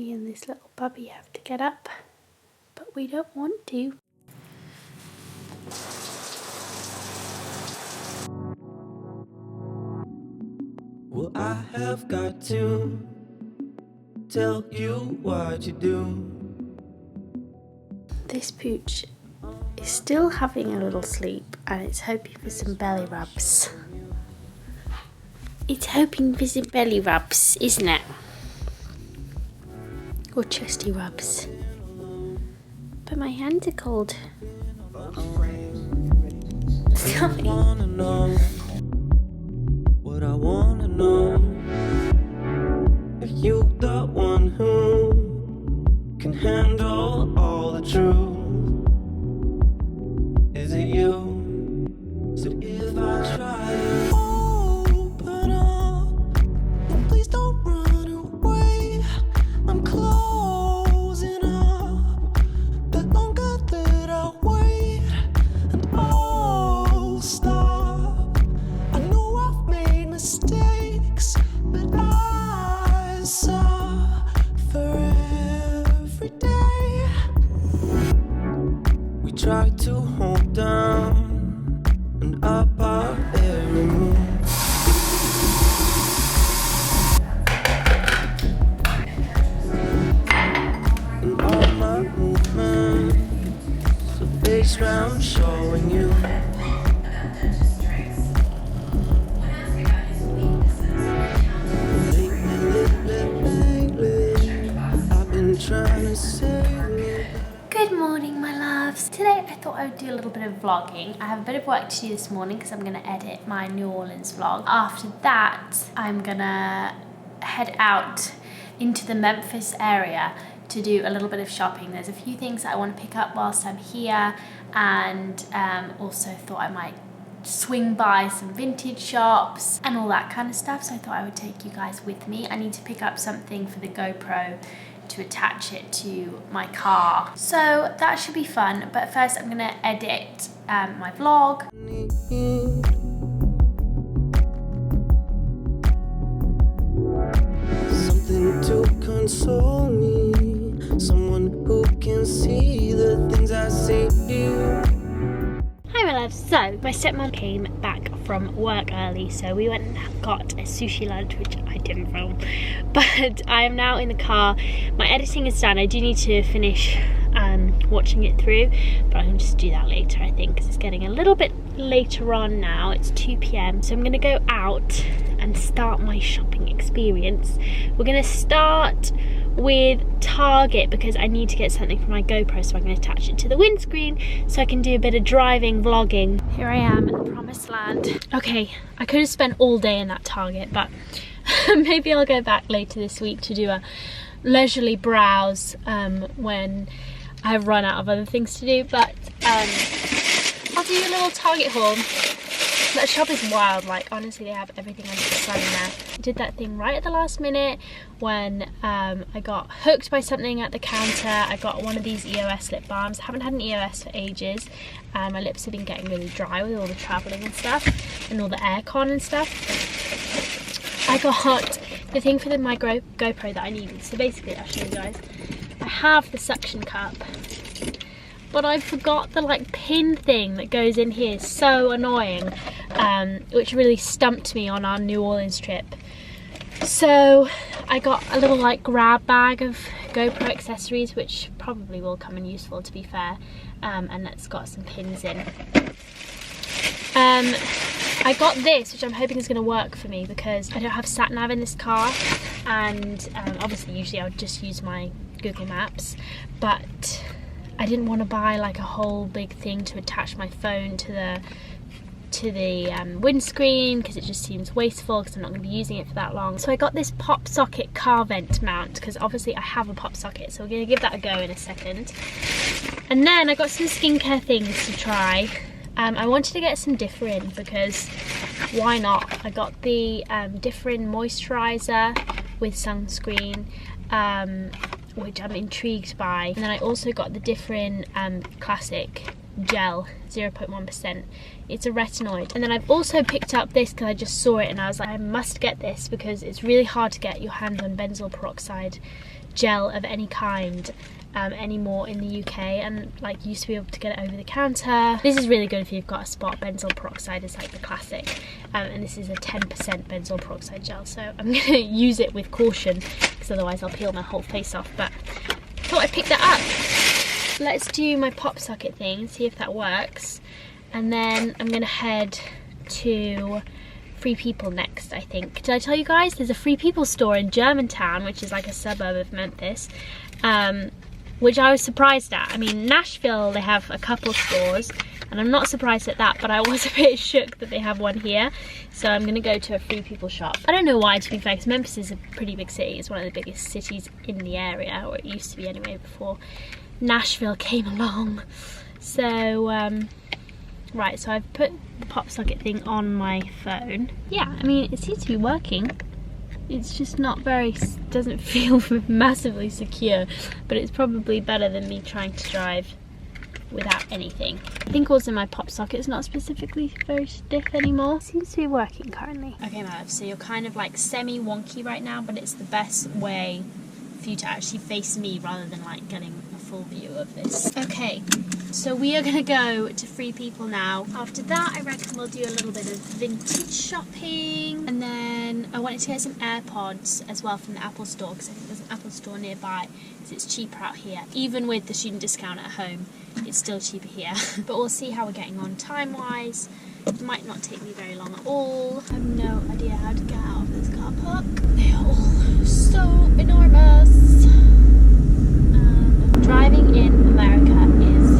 Me and this little puppy have to get up, but we don't want to. Well, I have got to tell you what you do. This pooch is still having a little sleep and it's hoping for some belly rubs. It's hoping for some belly rubs, isn't it? Or chesty rubs. But my hands are cold. Sorry. What I wanna know, if you the one who can handle all the truth, is it you? So if I try to open up, then please don't run away. I'm closing up, the longer that I wait, and I'll stop. I know I've made mistakes, but I suffer every day. We try to hold down and up our every move. And all my movements, so face round showing you. Good morning, my loves. Today I thought I would do a little bit of vlogging. I have a bit of work to do this morning because I'm going to edit my New Orleans vlog. After that, I'm going to head out into the Memphis area to do a little bit of shopping. There's a few things that I want to pick up whilst I'm here, and also thought I might swing by some vintage shops and all that kind of stuff, so I thought I would take you guys with me. I need to pick up something for the GoPro to attach it to my car, so that should be fun. But first I'm gonna edit my vlog. Something to console me, someone who can see the things I see. Hi my loves, so my stepmom came back from work early, so we went and got a sushi lunch, which I didn't film, but I am now in the car. My editing is done. I do need to finish watching it through, but I can just do that later, I think, because it's getting a little bit later on now. It's 2 p.m, so I'm going to go out and start my shopping experience. We're going to start with Target because I need to get something for my GoPro, so I'm going to attach it to the windscreen so I can do a bit of driving vlogging. Here I am in the promised land. Okay, I could have spent all day in that Target, but maybe I'll go back later this week to do a leisurely browse when I've run out of other things to do. But I'll do a little Target haul. That shop is wild, like honestly they have everything under the sun in there. I did that thing right at the last minute when I got hooked by something at the counter. I got one of these EOS lip balms. I haven't had an EOS for ages. My lips have been getting really dry with all the travelling and stuff and all the aircon and stuff. I got the thing for my GoPro that I needed. So basically, I'll show you guys. I have the suction cup, but I forgot the like pin thing that goes in here. It's so annoying, which really stumped me on our New Orleans trip. So I got a little like grab bag of GoPro accessories, which probably will come in useful, to be fair, and that's got some pins in. I got this, which I'm hoping is going to work for me because I don't have sat nav in this car, and obviously usually I would just use my Google Maps, but I didn't want to buy like a whole big thing to attach my phone to the windscreen because it just seems wasteful because I'm not going to be using it for that long. So I got this pop socket car vent mount because obviously I have a pop socket, so we're going to give that a go in a second. And then I got some skincare things to try. I wanted to get some Differin because why not? I got the Differin moisturizer with sunscreen, which I'm intrigued by. And then I also got the Differin Classic Gel 0.1%. It's a retinoid. And then I've also picked up this because I just saw it and I was like, I must get this because it's really hard to get your hands on benzoyl peroxide gel of any kind anymore in the UK, and like used to be able to get it over the counter. This is really good if you've got a spot. Benzoyl peroxide is like the classic, and this is a 10% benzoyl peroxide gel, so I'm gonna use it with caution because otherwise I'll peel my whole face off, but I thought I'd pick that up. Let's do my pop socket thing, see if that works, and then I'm gonna head to Free People next, I think. Did I tell you guys there's a Free People store in Germantown, which is like a suburb of Memphis, which I was surprised at. I mean, Nashville, they have a couple stores, and I'm not surprised at that, but I was a bit shook that they have one here. So I'm gonna go to a Free People shop. I don't know why, to be fair, because Memphis is a pretty big city. It's one of the biggest cities in the area, or it used to be anyway, before Nashville came along. So, right, so I've put the pop socket thing on my phone. Yeah, I mean, it seems to be working. It's just not very, doesn't feel massively secure, but it's probably better than me trying to drive without anything. I think also my pop socket's not specifically very stiff anymore. It seems to be working currently. Okay, my love, so you're kind of like semi-wonky right now, but it's the best way for you to actually face me rather than like getting a full view of this. Okay, so we are gonna go to Free People now. After that, I reckon we'll do a little bit of vintage shopping, and then I wanted to get some AirPods as well from the Apple store, because I think there's an Apple store nearby, because it's cheaper out here. Even with the student discount at home, it's still cheaper here. But we'll see how we're getting on time-wise. It might not take me very long at all. I have no idea how to get out of this car park. They are all so enormous. Driving in America is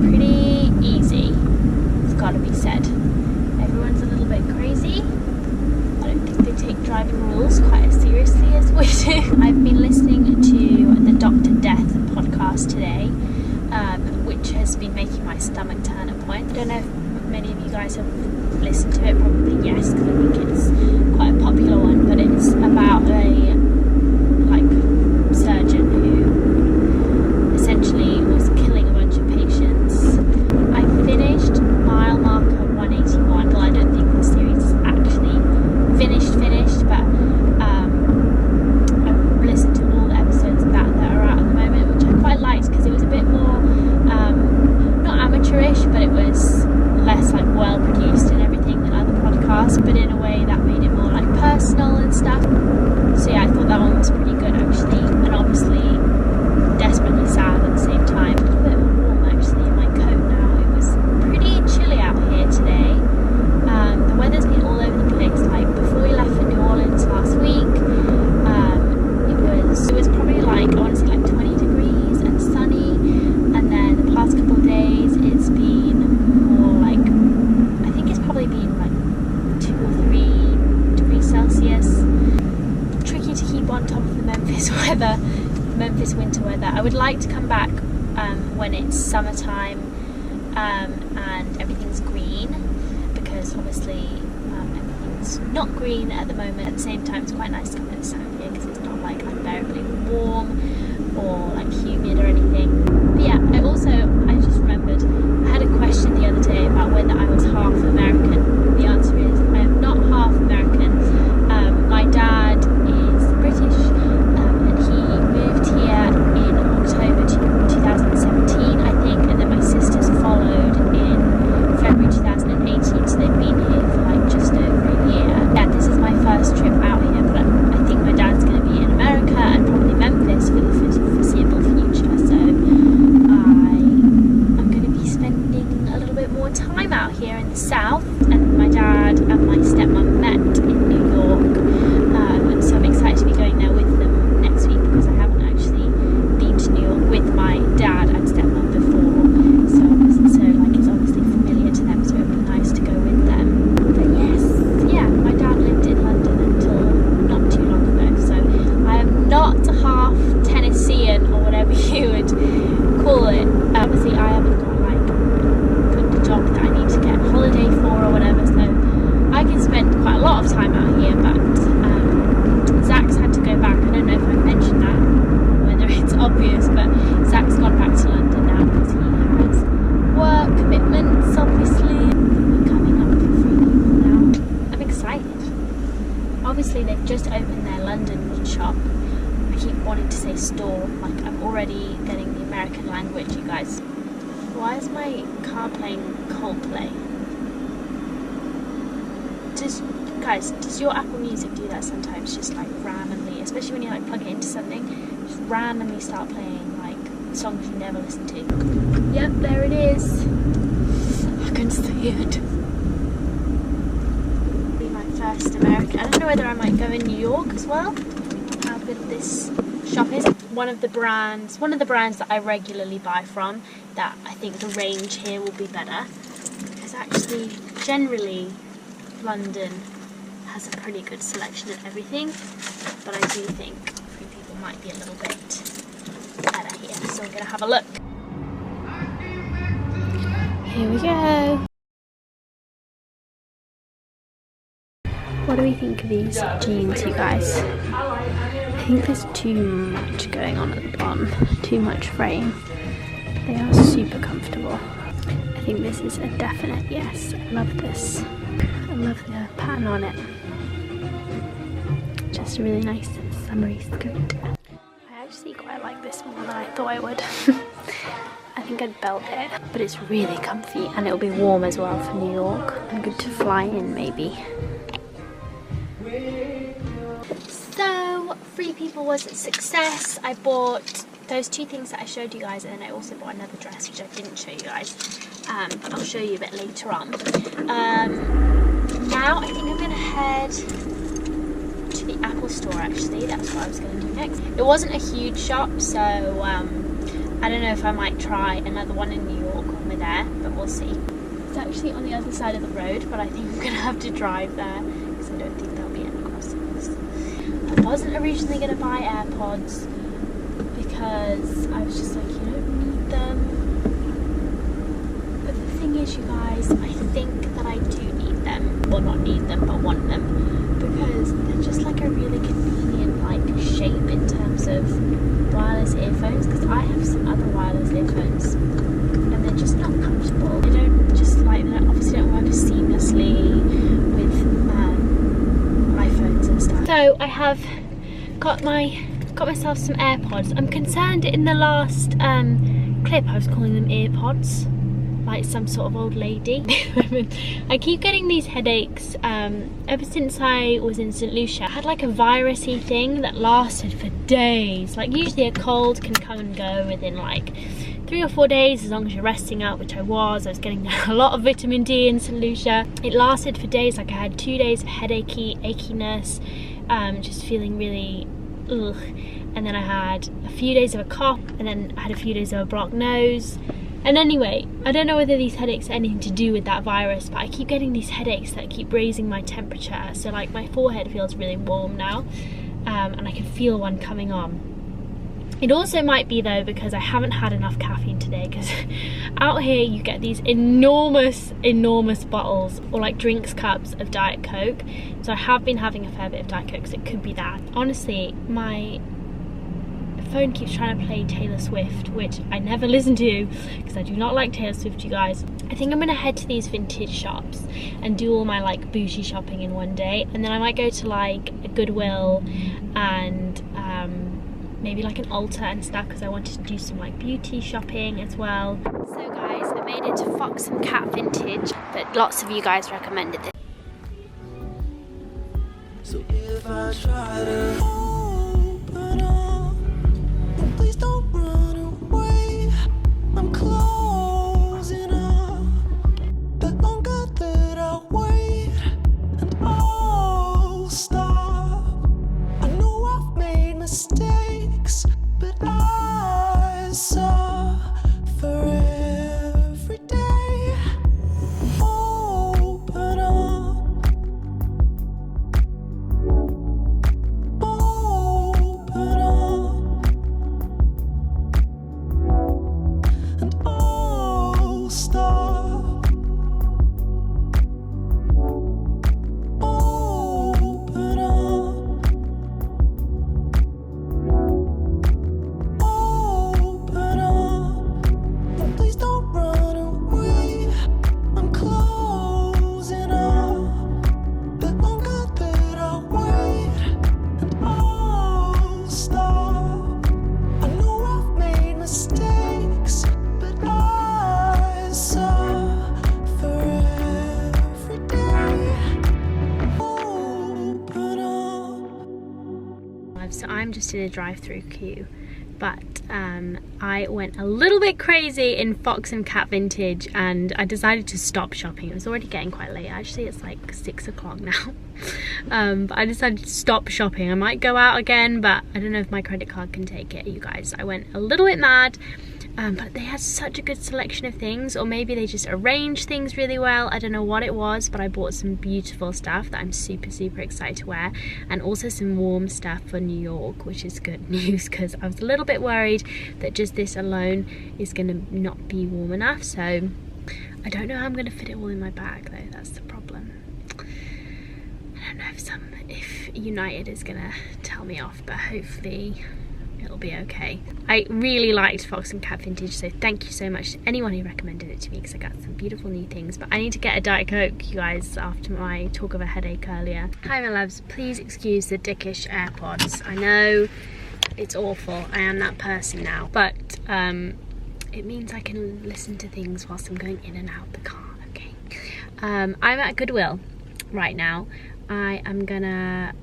pretty easy, it's got to be said. Everyone's a little bit crazy. I don't think they take driving rules quite as seriously as we do. I've been listening to the Dr. Death podcast today, which has been making my stomach turn at points. I don't know if many of you guys have listened to it, probably yes, because I think it's quite a popular one, but it's about a surgeon who essentially was killing a bunch of patients. I finished mile marker 181. Well, I don't think the series is actually finished, but I've listened to all the episodes of that are out at the moment, which I quite liked because it was a bit more not amateurish, but it was less like well produced and everything than other podcasts, but in a way that made it more like personal and stuff. So yeah, I thought that one was pretty good actually, and obviously desperately sad at the same time. A little bit warm actually in my coat now. It was pretty chilly out here today. The weather's been all over the place. Like before we left for New Orleans last week, it was probably like, I want to say like 20 degrees and sunny, and then the past couple of days it's been more like, I think it's probably been like 2 or 3 degrees Celsius. Tricky to keep on top of the Memphis weather. Memphis winter weather. I would like to come back when it's summertime and everything's green, because obviously everything's not green at the moment. At the same time, it's quite nice to come at this time of year because it's not like unbearably warm or like humid or anything. But yeah, I just remembered I had a question the other day about whether I was half American. The answer is I am not half American. My dad is British, and he moved here in October 2017, I think, and then my sisters followed in February 2018, so they've been here for like just over a year. Yeah, this is my first trip out here, but I think my dad's going to be in America and probably Memphis for the foreseeable future, so I'm going to be spending a little bit more time out here in the south. And my dad and my stepmom met in New York, so I'm excited to be going there with them next week, because I haven't actually been to New York with my dad and stepmom before, so like it's obviously familiar to them, so it would be nice to go with them. But yes, yeah, my dad lived in London until not too long ago, so I am not half Tennessean or whatever you would call it. Obviously I haven't got like a job that I need to get a holiday for or whatever, so I can spend quite a lot of time out here, but Zach's had to go back. I don't know if I mentioned that, whether it's obvious, but Zach's gone back to London now because he has work commitments, obviously. We're coming up for Free People now. I'm excited. Obviously they've just opened their London shop. I keep wanting to say store. Like, I'm already getting the American language, you guys. Why is my car playing Coldplay? Guys, does your Apple Music do that sometimes? Just like randomly, especially when you like plug it into something, just randomly start playing like songs you never listen to. Yep, there it is. I can see it. Be my first American. I don't know whether I might go in New York as well. How good this shop is. One of the brands that I regularly buy from, that I think the range here will be better, because actually generally London has a pretty good selection of everything, but I do think Free People might be a little bit better here, so we're gonna have a look. Here we go. What do we think of these jeans, you guys? I think there's too much going on at the bottom, too much frame. They are super comfortable. I think this is a definite yes. I love this. I love the pattern on it. Just a really nice summery skirt. I actually quite like this more than I thought I would. I think I'd belt it, but it's really comfy and it'll be warm as well for New York and good to fly in maybe. So, Free People was a success. I bought those two things that I showed you guys, and then I also bought another dress which I didn't show you guys, but I'll show you a bit later on. Now I think I'm going to head to the Apple store actually. That's what I was going to do next. It wasn't a huge shop, so I don't know if I might try another one in New York when we're there, but we'll see. It's actually on the other side of the road, but I think I'm going to have to drive there because I don't think there'll be any crossings. I wasn't originally going to buy AirPods because I was just like, you don't need them. But the thing is, you guys, I think that I do need them. Well, not need them, but want them, because they're just like a really convenient like shape in terms of wireless earphones, because I have some other wireless earphones and they're just not comfortable. They don't just like, they obviously don't work as seamlessly with iPhones and stuff. So I have got myself some AirPods. I'm concerned in the last clip I was calling them earpods, like some sort of old lady. I keep getting these headaches ever since I was in St. Lucia. I had like a virusy thing that lasted for days. Like usually a cold can come and go within like 3 or 4 days as long as you're resting up, which I was. I was getting a lot of vitamin D in St. Lucia. It lasted for days. Like I had 2 days of achiness, just feeling really ugh. And then I had a few days of a cough, and then I had a few days of a blocked nose. And anyway, I don't know whether these headaches are anything to do with that virus, but I keep getting these headaches that keep raising my temperature. So like my forehead feels really warm now, and I can feel one coming on. It also might be though because I haven't had enough caffeine today, because out here you get these enormous bottles or like drinks cups of Diet Coke. So I have been having a fair bit of Diet Coke, so it could be that. Honestly, my phone keeps trying to play Taylor Swift, which I never listen to because I do not like Taylor Swift, you guys. I think I'm gonna head to these vintage shops and do all my like bougie shopping in one day, and then I might go to like a Goodwill and maybe like an Ulta and stuff, because I wanted to do some like beauty shopping as well. So guys, I made it to Fox and Cat Vintage, but lots of you guys recommended this. So if I try to open up, please don't run away. I'm closing up. The longer that I wait, and I'll stop. I know I've made mistakes, but I suffer every day. Open up. Open so I'm just in a drive-through queue, but I went a little bit crazy in Fox and Cat Vintage and I decided to stop shopping. It was already getting quite late. Actually, it's like 6 o'clock now. But I decided to stop shopping. I might go out again, but I don't know if my credit card can take it, you guys. I went a little bit mad. But they had such a good selection of things, or maybe they just arranged things really well. I don't know what it was, but I bought some beautiful stuff that I'm super excited to wear, and also some warm stuff for New York, which is good news because I was a little bit worried that just this alone is going to not be warm enough. So I don't know how I'm going to fit it all in my bag though. That's the problem. I don't know if United is going to tell me off, but hopefully it'll be okay. I really liked Fox and Cat Vintage, so thank you so much to anyone who recommended it to me because I got some beautiful new things. But I need to get a Diet Coke, you guys, after my talk of a headache earlier. Hi my loves, please excuse the dickish AirPods. I know it's awful, I am that person now, but it means I can listen to things whilst I'm going in and out the car, okay? I'm at Goodwill right now. I am gonna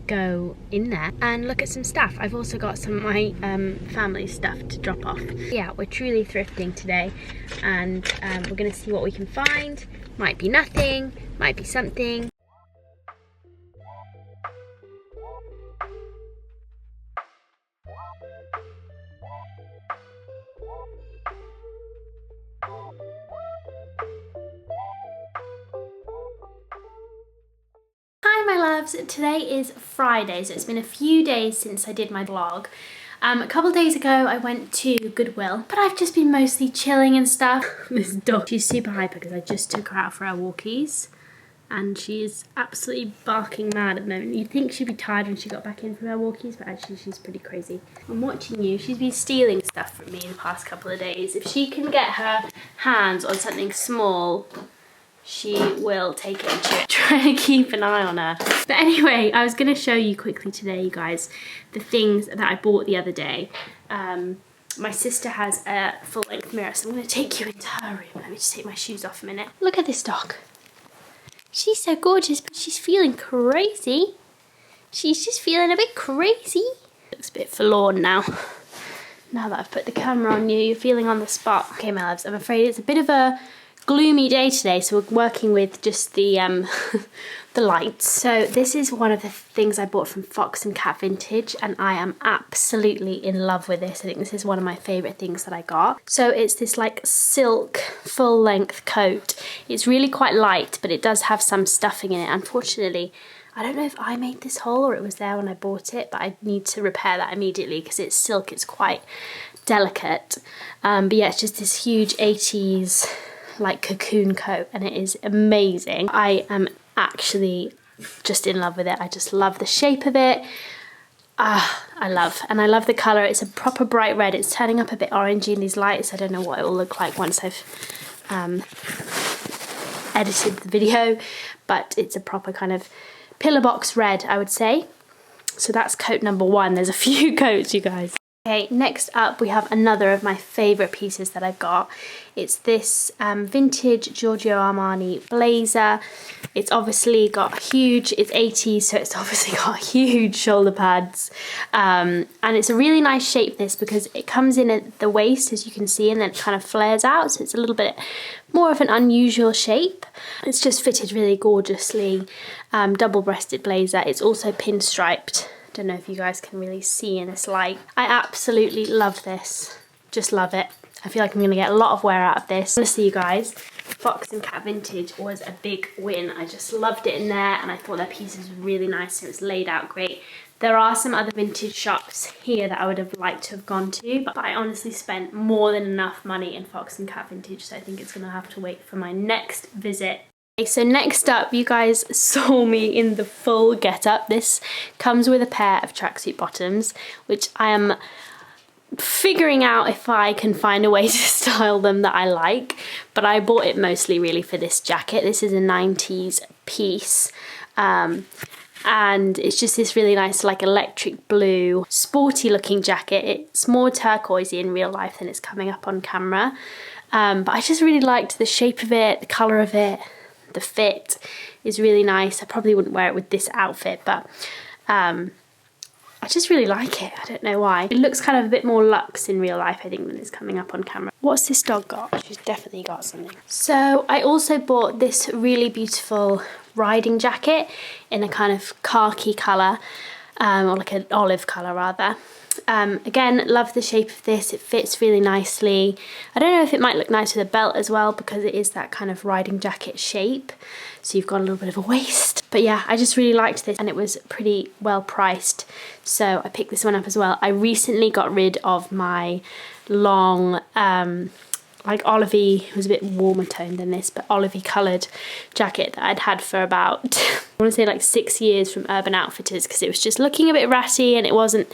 go in there and look at some stuff. I've also got some of my family stuff to drop off. Yeah, we're truly thrifting today, and we're gonna see what we can find. Might be nothing, might be something. Hi my loves, today is Friday, so it's been a few days since I did my vlog. A couple of days ago I went to Goodwill, but I've just been mostly chilling and stuff. This dog, she's super hyper because I just took her out for her walkies and she is absolutely barking mad at the moment. You'd think she'd be tired when she got back in from her walkies, but actually she's pretty crazy. I'm watching you. She's been stealing stuff from me the past couple of days. If she can get her hands on something small, she will take it and chew it. Trying to keep an eye on her. But anyway, I was going to show you quickly today, you guys, the things that I bought the other day. My sister has a full-length mirror, so I'm going to take you into her room. Let me just take my shoes off a minute. Look at this dog. She's so gorgeous, but she's feeling crazy. She's just feeling a bit crazy. Looks a bit forlorn now. Now that I've put the camera on you, you're feeling on the spot. Okay, my loves, I'm afraid it's a bit of a gloomy day today, so we're working with just the the lights. So this is one of the things I bought from Fox and Cat Vintage, and I am absolutely in love with this. I think this is one of my favorite things that I got. So it's this like silk full length coat. It's really quite light, but it does have some stuffing in it. Unfortunately, I don't know if I made this hole or it was there when I bought it, but I need to repair that immediately because it's silk, it's quite delicate. But yeah, it's just this huge 80s like cocoon coat, and it is amazing. I am actually just in love with it. I just love the shape of it. I love the colour. It's a proper bright red. It's turning up a bit orangey in these lights. I don't know what it will look like once I've edited the video, but it's a proper kind of pillar box red, I would say. So that's coat number one. There's a few coats, you guys. Okay, next up we have another of my favourite pieces that I've got. It's this vintage Giorgio Armani blazer. It's obviously got huge, it's 80s, so it's obviously got huge shoulder pads. And it's a really nice shape, this, because it comes in at the waist, as you can see, and then it kind of flares out, so it's a little bit more of an unusual shape. It's just fitted really gorgeously, double-breasted blazer. It's also pinstriped. Don't know if you guys can really see in this light. I absolutely love this. Just love it. I feel like I'm going to get a lot of wear out of this. Honestly, you guys, Fox and Cat Vintage was a big win. I just loved it in there, and I thought their pieces were really nice. It was laid out great. There are some other vintage shops here that I would have liked to have gone to, but I honestly spent more than enough money in Fox and Cat Vintage, so I think it's going to have to wait for my next visit. So next up, you guys saw me in the full get-up. This comes with a pair of tracksuit bottoms, which I am figuring out if I can find a way to style them that I like, but I bought it mostly really for this jacket. This is a 90s piece, and it's just this really nice like electric blue sporty looking jacket. It's more turquoisey in real life than it's coming up on camera, but I just really liked the shape of it, the colour of it. The fit is really nice. I probably wouldn't wear it with this outfit, but I just really like it. I don't know why. It looks kind of a bit more luxe in real life, I think, than it's coming up on camera. What's this dog got? She's definitely got something. So I also bought this really beautiful riding jacket in a kind of khaki colour, or like an olive colour rather. Again, love the shape of this. It fits really nicely. I don't know if it might look nice with a belt as well, because it is that kind of riding jacket shape. So you've got a little bit of a waist. But yeah, I just really liked this, and it was pretty well priced. So I picked this one up as well. I recently got rid of my long, like olivey, it was a bit warmer toned than this, but olivey coloured jacket that I'd had for about, I want to say like 6 years from Urban Outfitters, because it was just looking a bit ratty and it wasn't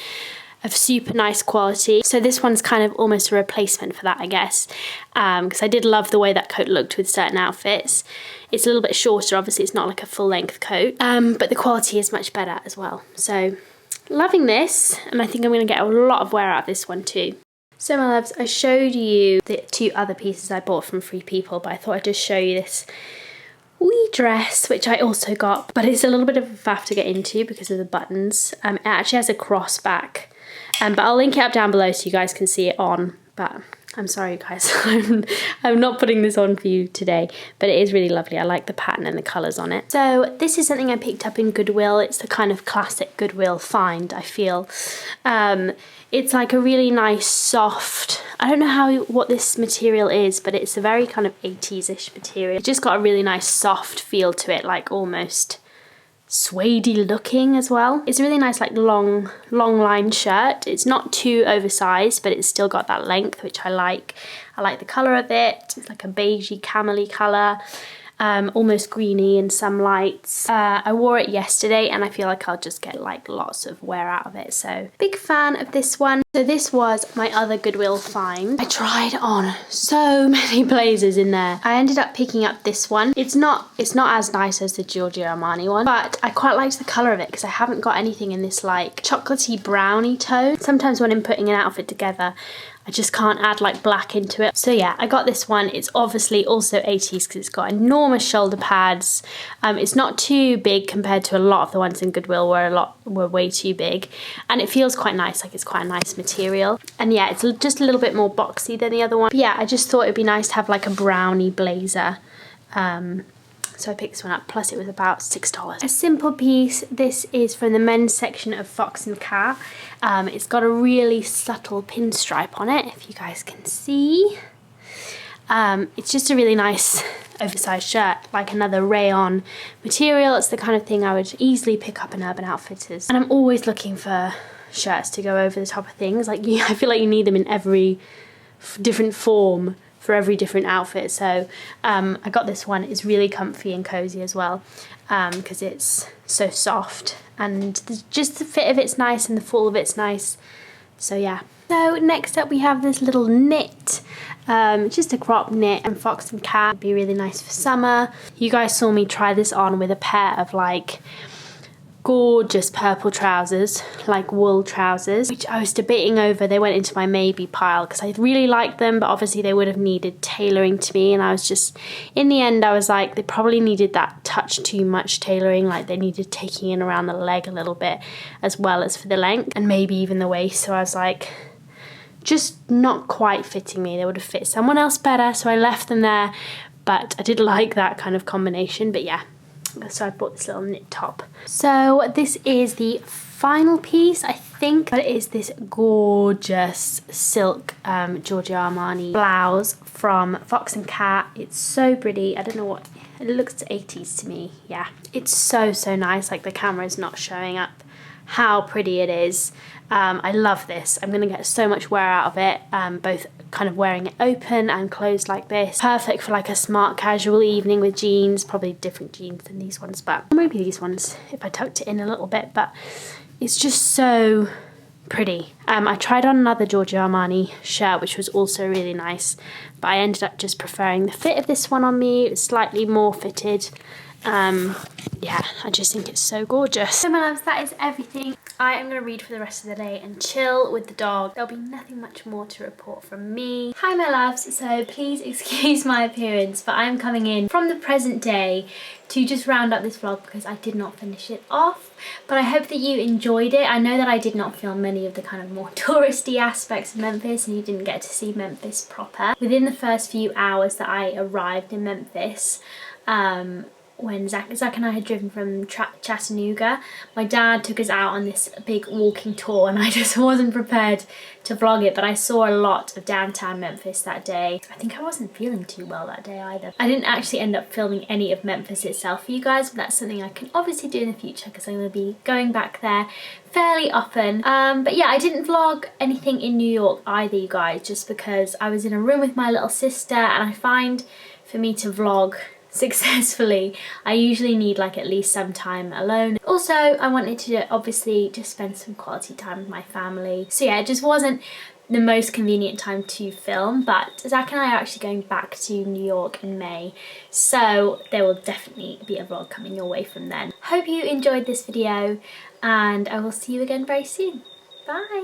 of super nice quality. So this one's kind of almost a replacement for that, I guess, because I did love the way that coat looked with certain outfits. It's a little bit shorter, obviously it's not like a full length coat, but the quality is much better as well. So loving this, and I think I'm going to get a lot of wear out of this one too. So my loves, I showed you the 2 other pieces I bought from Free People, but I thought I'd just show you this wee dress, which I also got, but it's a little bit of a faff to get into because of the buttons. It actually has a cross back, but I'll link it up down below so you guys can see it on, but I'm sorry you guys, I'm not putting this on for you today, but it is really lovely. I like the pattern and the colours on it. So this is something I picked up in Goodwill. It's the kind of classic Goodwill find, I feel. It's like a really nice soft, I don't know what this material is, but it's a very kind of 80s-ish material. It's just got a really nice soft feel to it, like almost suede-y looking as well. It's a really nice like long line shirt. It's not too oversized, but it's still got that length, which I like. I like the colour of it. It's like a beigey camely colour. Almost greeny in some lights. I wore it yesterday and I feel like I'll just get like lots of wear out of it, so big fan of this one. So this was my other Goodwill find. I tried on so many blazers in there. I ended up picking up this one. It's not as nice as the Giorgio Armani one, but I quite liked the colour of it because I haven't got anything in this like chocolatey brownie tone. Sometimes when I'm putting an outfit together, I just can't add like black into it. So yeah, I got this one. It's obviously also 80s because it's got enormous shoulder pads. It's not too big compared to a lot of the ones in Goodwill where a lot were way too big. And it feels quite nice, like it's quite a nice material. And yeah, it's just a little bit more boxy than the other one. But yeah, I just thought it'd be nice to have like a brownie blazer. So I picked this one up, plus it was about $6. A simple piece. This is from the men's section of Fox & Cat. It's got a really subtle pinstripe on it, if you guys can see. It's just a really nice oversized shirt, like another rayon material. It's the kind of thing I would easily pick up in Urban Outfitters. And I'm always looking for shirts to go over the top of things. Like I feel like you need them in every different form for every different outfit. So I got this one. It's really comfy and cozy as well, because it's so soft and just the fit of it's nice and the fall of it's nice. So yeah. So next up we have this little knit, just a crop knit and Fox & Cat. It'd be really nice for summer. You guys saw me try this on with a pair of like gorgeous purple trousers, like wool trousers, which I was debating over. They went into my maybe pile because I really liked them, but obviously they would have needed tailoring to me, and I was just, in the end I was like, they probably needed that touch too much tailoring, like they needed taking in around the leg a little bit as well as for the length and maybe even the waist. So I was like, just not quite fitting me. They would have fit someone else better, so I left them there. But I did like that kind of combination. But yeah, so I bought this little knit top. So this is the final piece, I think, but it is this gorgeous silk Giorgio Armani blouse from Fox & Cat. It's so pretty. I don't know what, it looks 80s to me. Yeah, it's so nice. Like the camera is not showing up how pretty it is. I love this. I'm gonna get so much wear out of it, both kind of wearing it open and closed like this. Perfect for like a smart casual evening with jeans, probably different jeans than these ones, but maybe these ones if I tucked it in a little bit. But it's just so pretty. I tried on another Giorgio Armani shirt which was also really nice, but I ended up just preferring the fit of this one on me. It was slightly more fitted Yeah, I just think it's so gorgeous. So my loves, that is everything. I am going to read for the rest of the day and chill with the dog. There'll be nothing much more to report from me. Hi my loves, so please excuse my appearance, but I'm coming in from the present day to just round up this vlog because I did not finish it off. But I hope that you enjoyed it. I know that I did not film many of the kind of more touristy aspects of Memphis and you didn't get to see Memphis proper. Within the first few hours that I arrived in Memphis, when Zach and I had driven from Chattanooga, my dad took us out on this big walking tour and I just wasn't prepared to vlog it, but I saw a lot of downtown Memphis that day. I think I wasn't feeling too well that day either. I didn't actually end up filming any of Memphis itself for you guys, but that's something I can obviously do in the future because I'm going to be going back there fairly often. But yeah, I didn't vlog anything in New York either, you guys, just because I was in a room with my little sister, and I find for me to vlog successfully I usually need like at least some time alone. Also, I wanted to obviously just spend some quality time with my family, so yeah, it just wasn't the most convenient time to film. But Zach and I are actually going back to New York in May, so there will definitely be a vlog coming your way from then. Hope you enjoyed this video and I will see you again very soon. Bye!